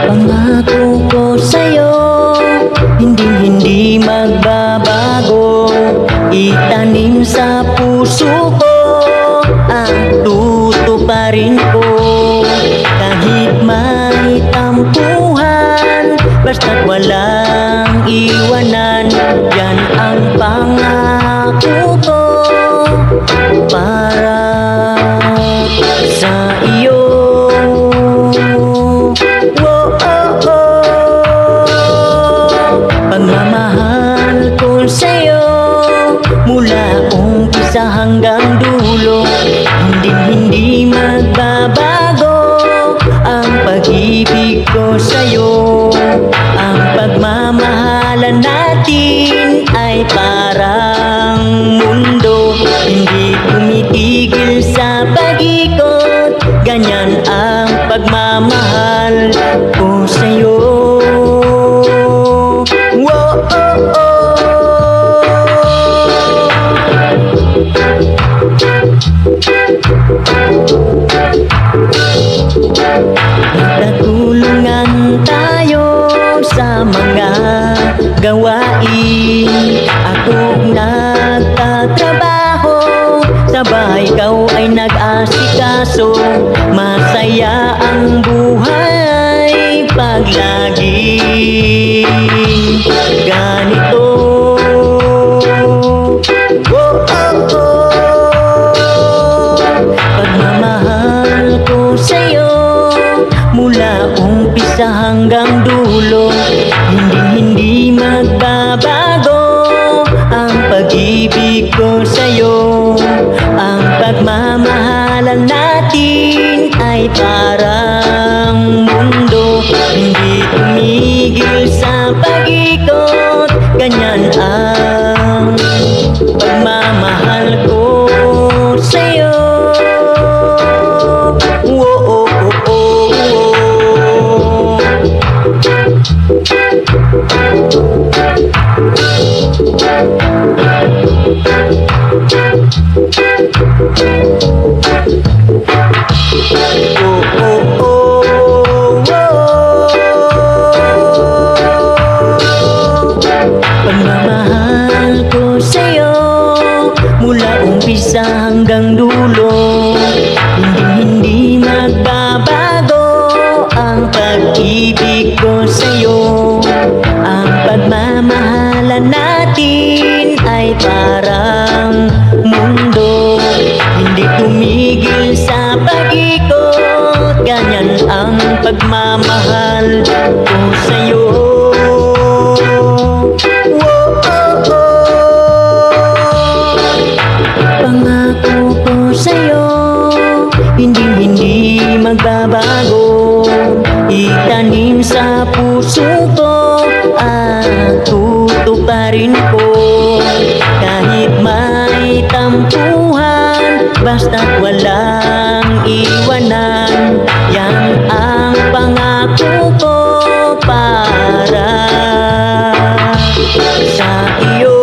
Pangako ko sa'yo, hindi magbabago. Itanim sa puso ko at tutuparin ko. Kahit may tampuhan, basta't walang iwanan. Yan ang pangako ko para sa iyo. Pagmamahal ko sa'yo mula umpisa hanggang dulo, hindi magbabago ang pag-ibig ko sa'yo. Ang pagmamahalan natin ay parang mundo, hindi tumitigil sa pag-ikot. Ganyan ang pagmamahal ko sa'yo. Nagtutulungan tayo sa mga gawain. Ako nagtatrabaho, sabay ikaw ay nag-asikaso. Masaya ang buhay pag laging ganito. Pagmamahal ko sa'yo mula umpisa hanggang dulo, hindi magbabago ang pag-ibig ko sa'yo. Ang pagmamahalan natin ay parang mundo, hindi tumigil sa pag-ikot. Ganyan ang pagmamahal ko sa'yo. Pagmamahal ko sa'yo mula umpisa hanggang dulo, hindi magbabago ang pag-ibig ko sa'yo. Ang pagmamahalan natin ay parang mundo, hindi tumigil sa pag-ikot. Ganyan ang pagmamahal ko sa'yo. Pangako ko sa'yo, hindi magbabago. Itanim sa puso ko at tutuparin ko. Kahit may tampuhan, basta't walang iwanan. Yan ang pangako ko para sa iyo.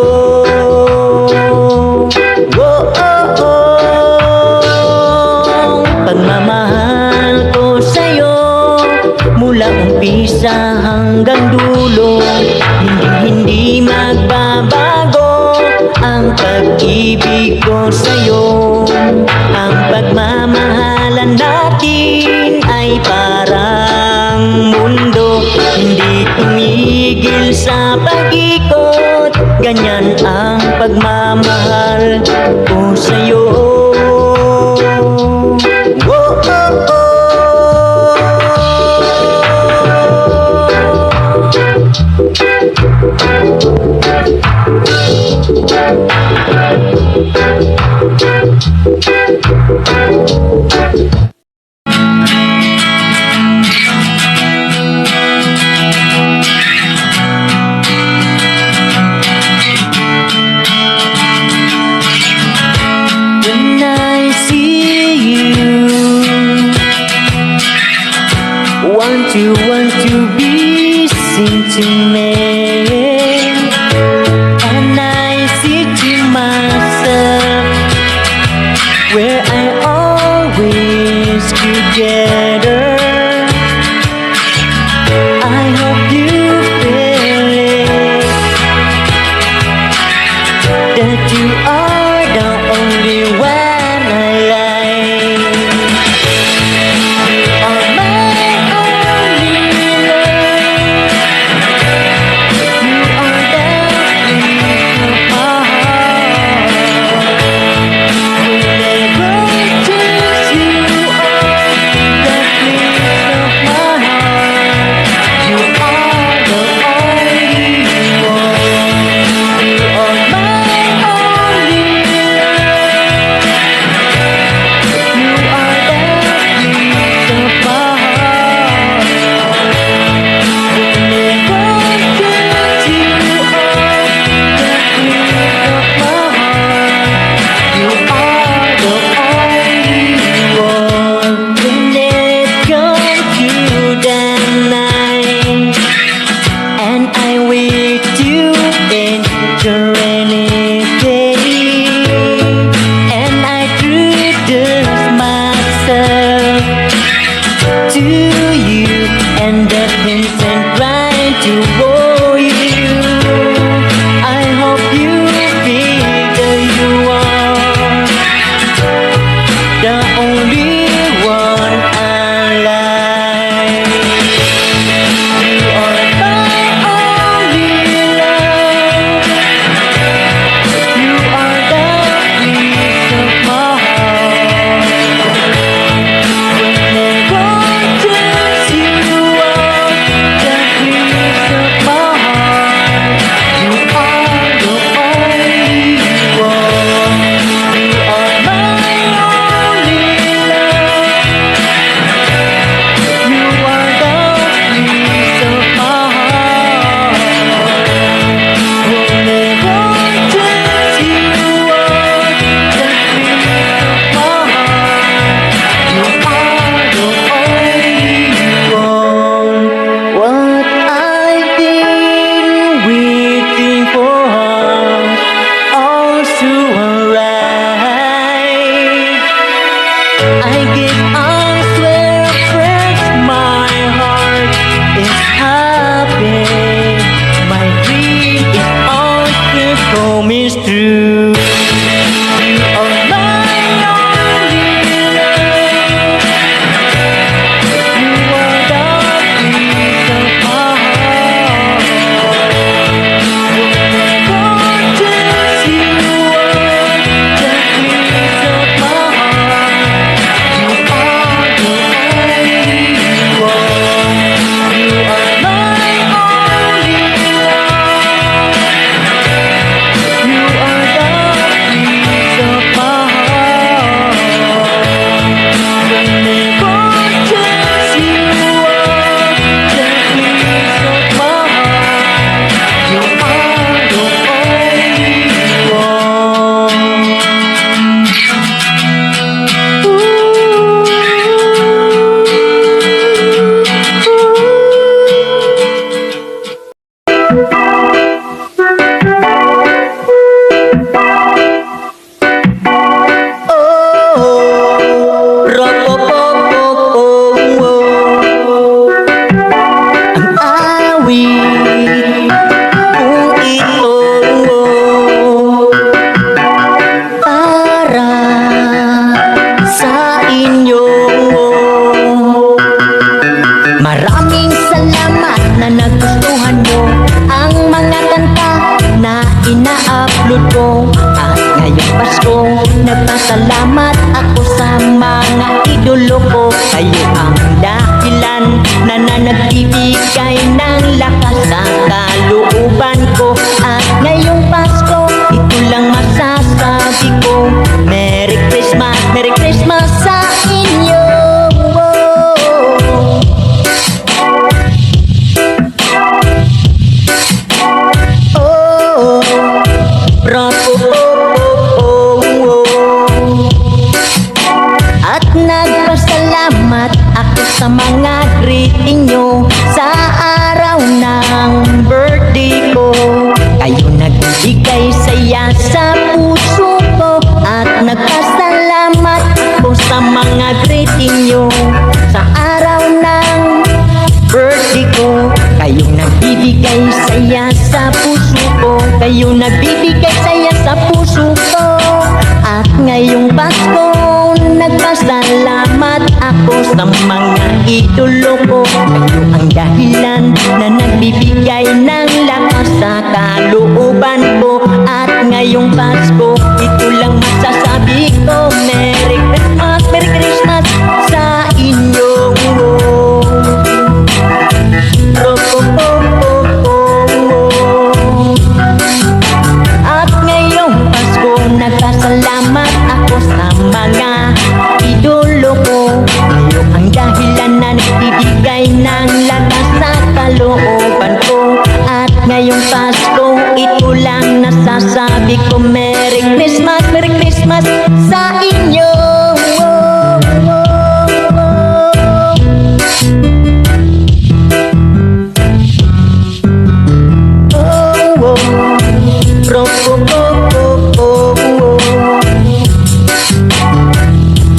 Pagmamahal ko sa'yo mula umpisa hanggang dulo, hindi magbabago ang pag-ibig ko sa'yo. Ang pagmamahalan natin ay parang mundo, hindi tumigil sa pag-ikot. Ganyan ang pagmamahal ko sa'yo. you want to be sentimental, and I see to myself where I always together. I hope you feel it, that you are the only one I like. You are my only love. You are the peace of my heart. When I go to you are the peace of my heart. You are the only one. You are my only love. You are the peace of my heart. When I go to you are the peace of my heart. You are the only one. When it comes to the night, and I wait to enter any day, and I introduce myself to you, and the instant trying to woo you. I hope you feel that you are the only one I like. You are my only love. You are the peace of my heart. When I go to you are the peace of my heart. You are the only one. You are my only love. You are the peace of my heart. When I go to you are the peace of my heart. You are the only one. What I've been waiting for all to arrive. I give answer first, my heart is happy. My dream is all to promise true. You are my only love. You are the peace of my heart. When I go to you are the peace of my heart. You are the only one. You are my only love. You are the peace of my heart. When I go to you are the peace of my heart. You are the ang awit kung ito para sa inyo. Maraming salamat na nagustuhan mo ang mga kanta na ina-upload ko. At ngayong Pasko, nagpasalamat ako sa mga idolo ko. Kayo ang dahilan na nagbibigay ng lakas sa kalooban ko. At ngayong Pasko, ito lang masasabi ko. Merry Christmas sa inyo. At nagpasalamat ako sa mga greeting nyo. ako sa mga idolo ko. Kayo ang dahilan na nagbibigay ng lakas sa kalooban ko. At ngayong Pasko, ito lang masasabi ko, Merry Christmas, Merry Christmas sa inyo. At ngayong Pasko, nagpasalamat ako sa mga idolo ko. Kayo ang dahilan na nagbibigay ng lakas sa kalooban ko. At ngayong Pasko, ito lang nasasabi ko, Merry Christmas, Merry Christmas sa inyo.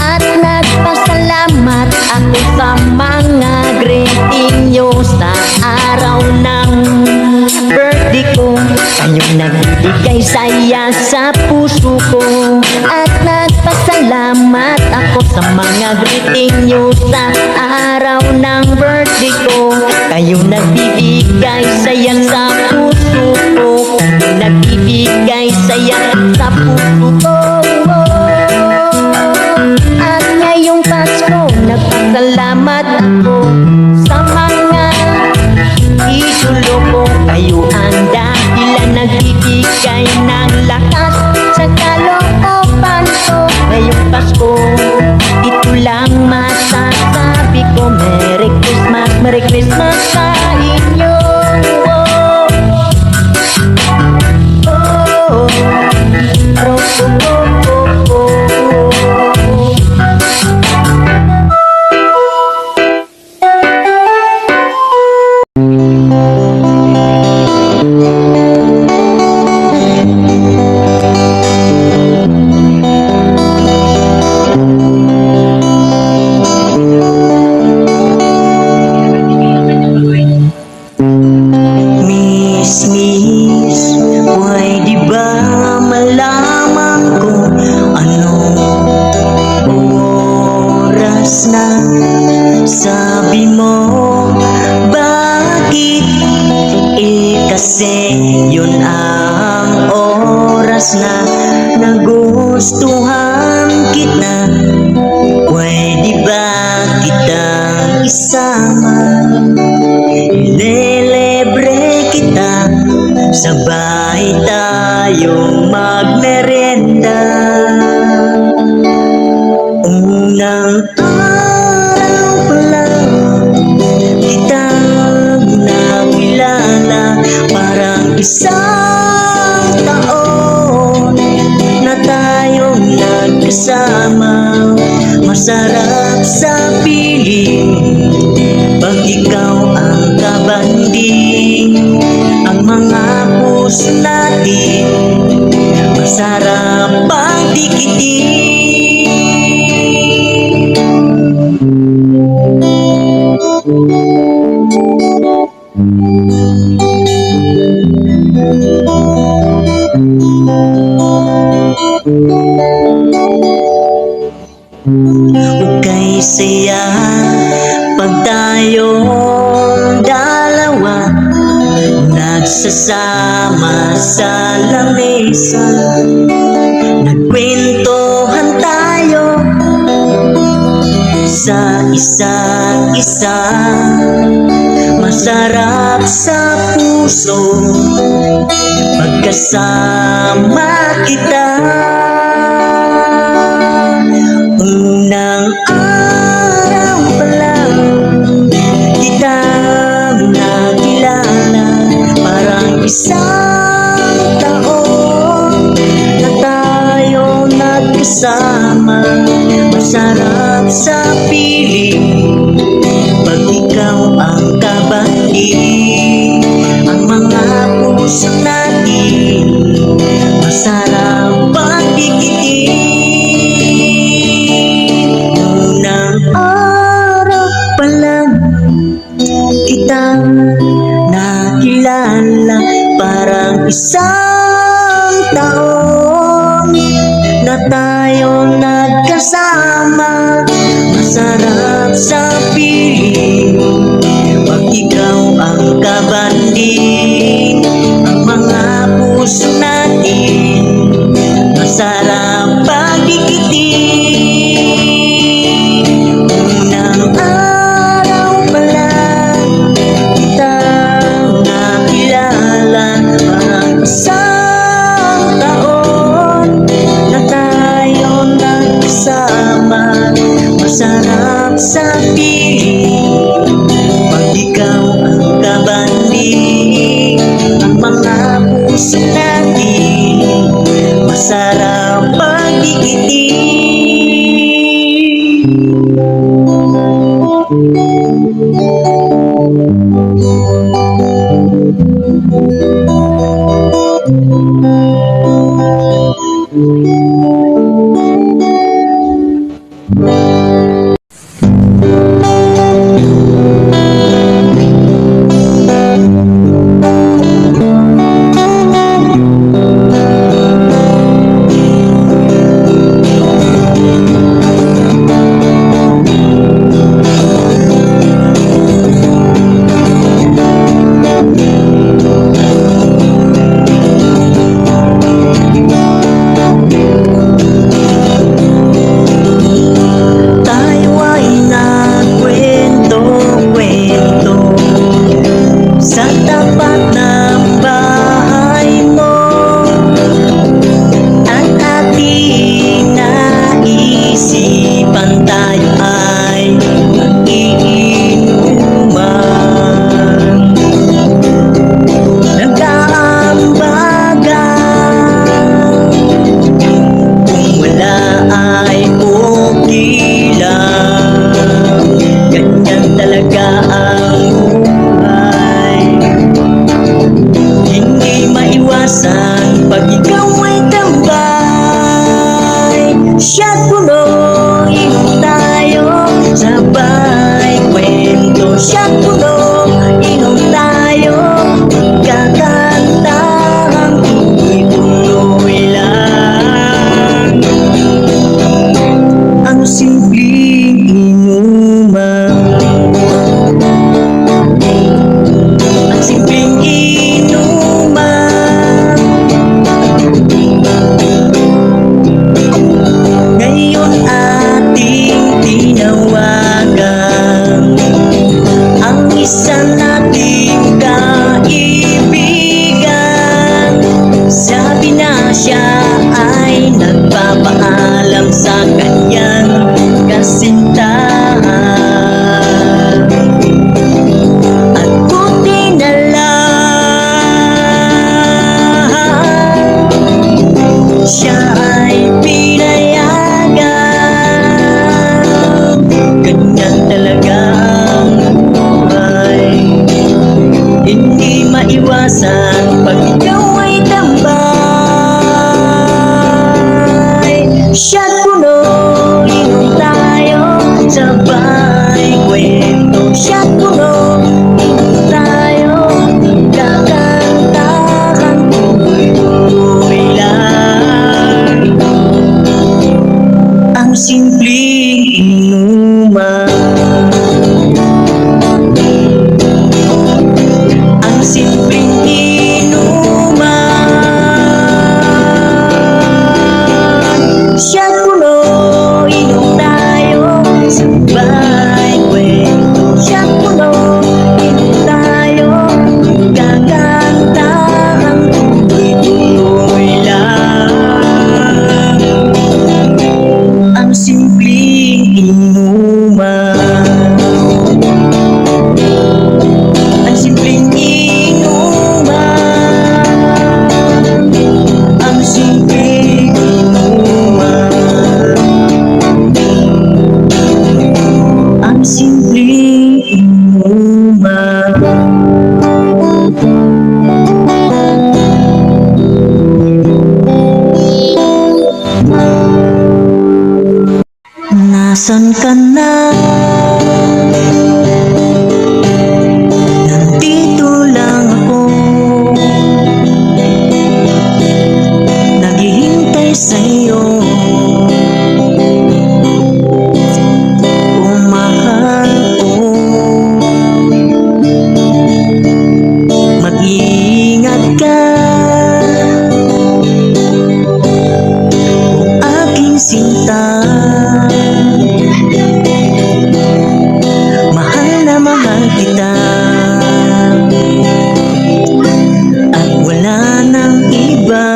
At nagpasalamat ako sa mga greeting nyo sa araw ng birthday ko. Kayong nagbibigay saya sa puso ko. At nagpasalamat ako sa mga greeting nyo sa araw ng birthday ko. Kayong nagbibigay saya sa puso ko. Kayong nagbibigay saya sa puso ko. At ngayong Pasko, nagpasalamat ako sa mga idolo ko. Kayo ang dahilan nagbibigay ng lakas sa kalooban ko. Ngayong Pasko, ito lang masasabi ko, Merry Christmas, Merry Christmas sa inyo. Miss, pwede ba malaman kung anong oras na? Sabi mo, bakit? Kasi yun ang oras na nagustuhan kita. Pwede ba kitang isama? Ilelebre kita, sabay tayong magmerenda. Unang araw pa lang kitang nakilala. Parang isang taon na tayong nagkasama. Masarap sa piling pag ikaw ang kabanding. Ang mga puso natin masarap pang dikitin. Ukay saya pag tayong dalawa nagsasama sa lamesa. Nagkwentuhan tayo sa isa't isa. Masarap sa puso pagkasama kita. Unang araw pa lang kitang nakilala. Parang isang taon na tayo nagkasama. Masarap sa piling pag ikaw ang kabanding. Ang mga puso natin masarap pang dikitin. Unang araw pa lang kitang nakilala. Parang isang taon na tayong nagkasama. masarap sa piling. Pag ikaw ang kabanding, ang mga puso natin masarap pagdikitin. Unang araw pa lang kitang nakilala, mag-isang taon na tayo nagsama. Masarap sa piling pag ikaw ang kabanding, ang mga puso natin masarap pagdikitin. Sa tapat ng bahay mo, ang ating naisipan, tayo ay mag-iinuman. Nag-aambagan, kung wala ay okay lang. Ganyan talaga ang maiwasan pag ikaw ay tambay. Shot puno, inom tayo, sabay kwento. Shot puno, inom tayo, kakanta ang tuloy-tuloy lang. Ang simpleng inuman, ang simpleng inuman. Ngayon ating tinawagan ang isa nating kaibigan. Sabi na siya ay nagpapaalam sa kanyang kasintahan. At buti na lang siya ay pinayagan. Ganyan talaga ang buhay, hindi maiwasan pag ikaw ay tambay. Shot puno, inom tayo, sabay kwento. Shot puno, inom tayo, kakantahan tuloy-tuloy lang. Ang simpleng inuman, ang simpleng inuman. Shot puno, inom tayo, sabay kwento. Shot puno, inom tayo, kakantahan tuloy-tuloy lang. Ang simpleng inuman, ang simpleng inuman, ang simpleng inuman, ang simpleng inuman. Nasaan ka na? Nandito lang ako, naghihintay sa'yo. Kung Mahal na mahal kita, at wala nang iba.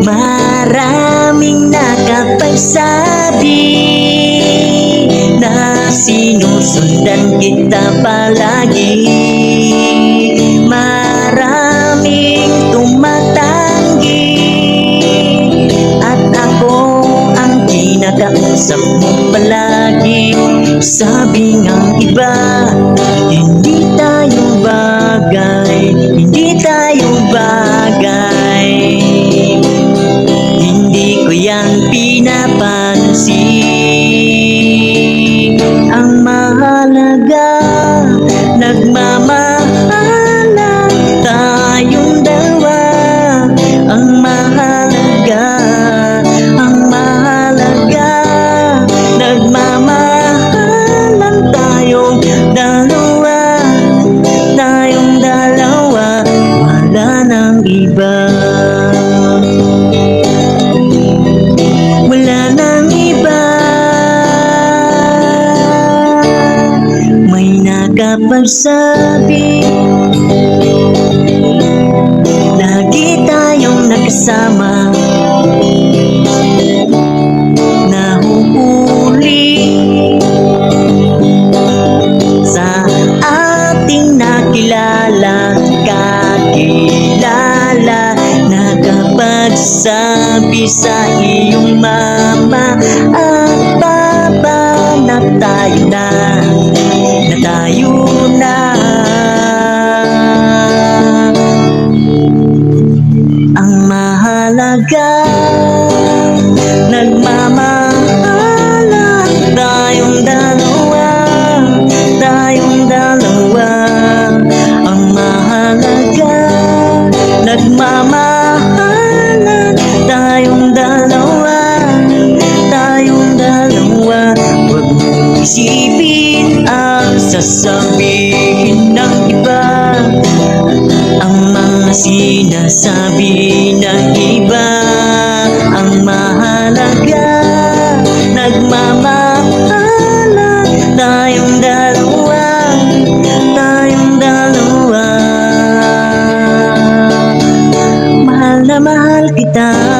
Maraming nakapagsabi na sinusundan kita palagi. Maraming tumatanggi, at ako ang kinakausap mo palagi. Sabi ng iba, hindi tayo bagay, hindi tayo bagay. Hindi ko yan pinapansin. Ang mahalaga, nagmamahalan tayong dalawa. Ang mahalaga, ang mahalaga, nagmamahalan tayong dalawa. Tayong dalawa, wala nang iba. Wala nang iba. May nakapagsabi, lagi tayong nakasama. Nahuhuli sa ating nakilala, kakilala. Nakapagsabi sa iyong mama at papa na tayo na tayo na. Ang mahalaga, nagmamahalan tayong dalawa. Tayong dalawa. Ang mahalaga, nagmamahalan tayong dalawa. Tayong dalawa. Huwag mong isipin ang sasabihin ng iba, ang mga sinasabi ng iba. Ang mahalaga, nagmamahalan tayong dalawa. Tayong dalawa. Mahal na mahal kita.